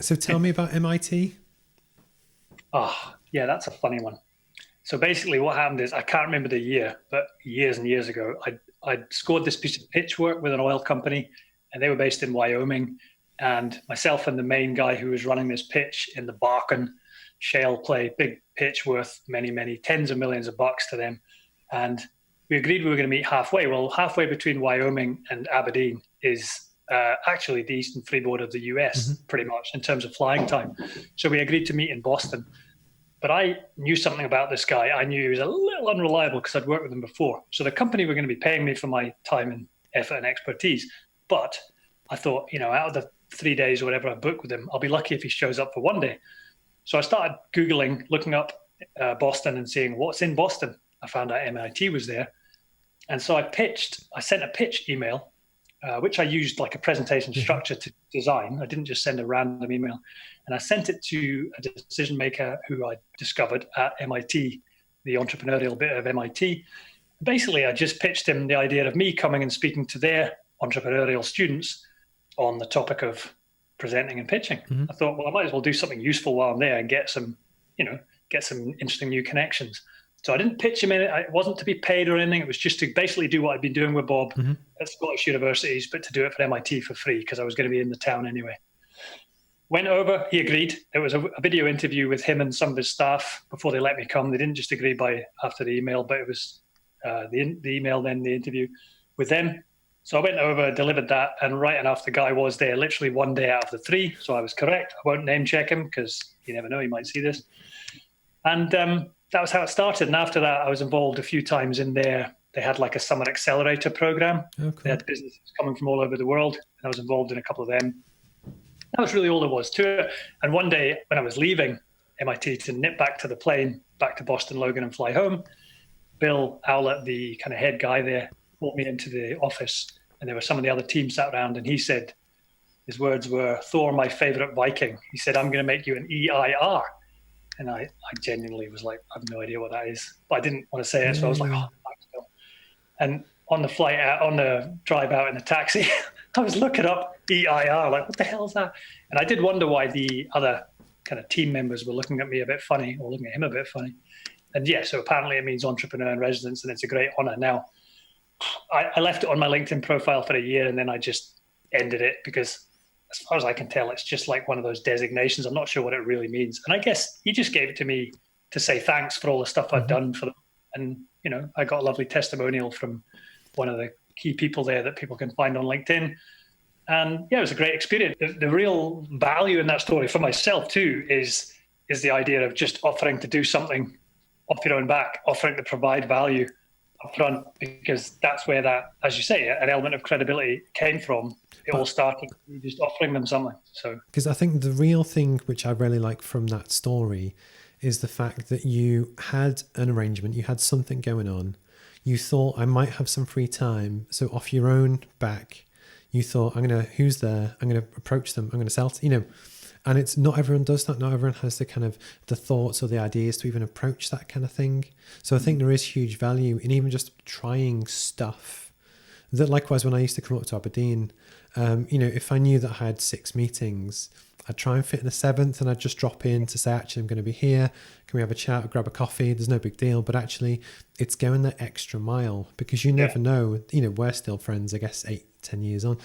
So tell me about MIT. Oh, yeah, that's a funny one. So basically, what happened is I can't remember the year, but years and years ago, I scored this piece of pitch work with an oil company, and they were based in Wyoming. And myself and the main guy who was running this pitch in the Barken shale play, big pitch worth many, many tens of millions of bucks to them. And we agreed we were going to meet halfway. Well, halfway between Wyoming and Aberdeen is actually the eastern freeboard of the US, Hmm. pretty much in terms of flying time. So we agreed to meet in Boston. But I knew something about this guy. I knew he was a little unreliable because I'd worked with him before. So the company were going to be paying me for my time and effort and expertise. But I thought, out of the 3 days or whatever I booked with him, I'll be lucky if he shows up for one day. So I started Googling, looking up Boston and seeing what's in Boston. I found out MIT was there. And so I sent a pitch email, which I used like a presentation Yeah. structure to design. I didn't just send a random email. And I sent it to a decision maker who I discovered at MIT, the entrepreneurial bit of MIT. Basically, I just pitched him the idea of me coming and speaking to their entrepreneurial students on the topic of presenting and pitching. Hmm. I thought, well, I might as well do something useful while I'm there and get some interesting new connections. So I didn't pitch him in it. It wasn't to be paid or anything. It was just to basically do what I'd been doing with Bob Hmm. at Scottish universities, but to do it for MIT for free because I was going to be in the town anyway. Went over, he agreed. It was a video interview with him and some of his staff before they let me come. They didn't just agree by after the email, but it was the email, then the interview with them. So I went over, delivered that, and right enough, the guy was there literally one day out of the three. So I was correct. I won't name check him because you never know, he might see this. And that was how it started. And after that, I was involved a few times in there. They had like a summer accelerator program. Oh, They cool. had businesses coming from all over the world, and I was involved in a couple of them. That was really all there was to it. And one day when I was leaving MIT to nip back to the plane, back to Boston Logan and fly home, Bill Owlett, the kind of head guy there, brought me into the office, and there were some of the other teams sat around, and he said, his words were, "Thor, my favorite Viking." He said, "I'm going to make you an EIR." And I genuinely was like, I have no idea what that is. But I didn't want to say it. So I was like, Yeah. oh, thanks, Bill. And on the flight out, on the drive out in the taxi, I was looking up EIR, like, what the hell is that? And I did wonder why the other kind of team members were looking at me a bit funny or looking at him a bit funny. And yeah, so apparently it means entrepreneur in residence, and it's a great honor. Now, I left it on my LinkedIn profile for a year, and then I just ended it because, as far as I can tell, it's just like one of those designations. I'm not sure what it really means. And I guess he just gave it to me to say thanks for all the stuff I'd Hmm. done for them. And, I got a lovely testimonial from one of the key people there that people can find on LinkedIn. And yeah, it was a great experience. The real value in that story for myself too is the idea of just offering to do something off your own back, offering to provide value up front, because that's where that, as you say, an element of credibility came from. It all But started with just offering them something. So because I think the real thing which I really like from that story is the fact that you had an arrangement, you had something going on. You thought I might have some free time, so off your own back, you thought who's there? I'm gonna approach them. I'm gonna sell, and it's not everyone does that. Not everyone has the kind of the thoughts or the ideas to even approach that kind of thing. So I think there is huge value in even just trying stuff. That likewise, when I used to come up to Aberdeen, if I knew that I had 6 meetings, I'd try and fit in a seventh, and I'd just drop in to say, actually, I'm going to be here. Can we have a chat or grab a coffee? There's no big deal. But actually, it's going that extra mile because you yeah, never know. We're still friends, I guess, 8, 10 years on.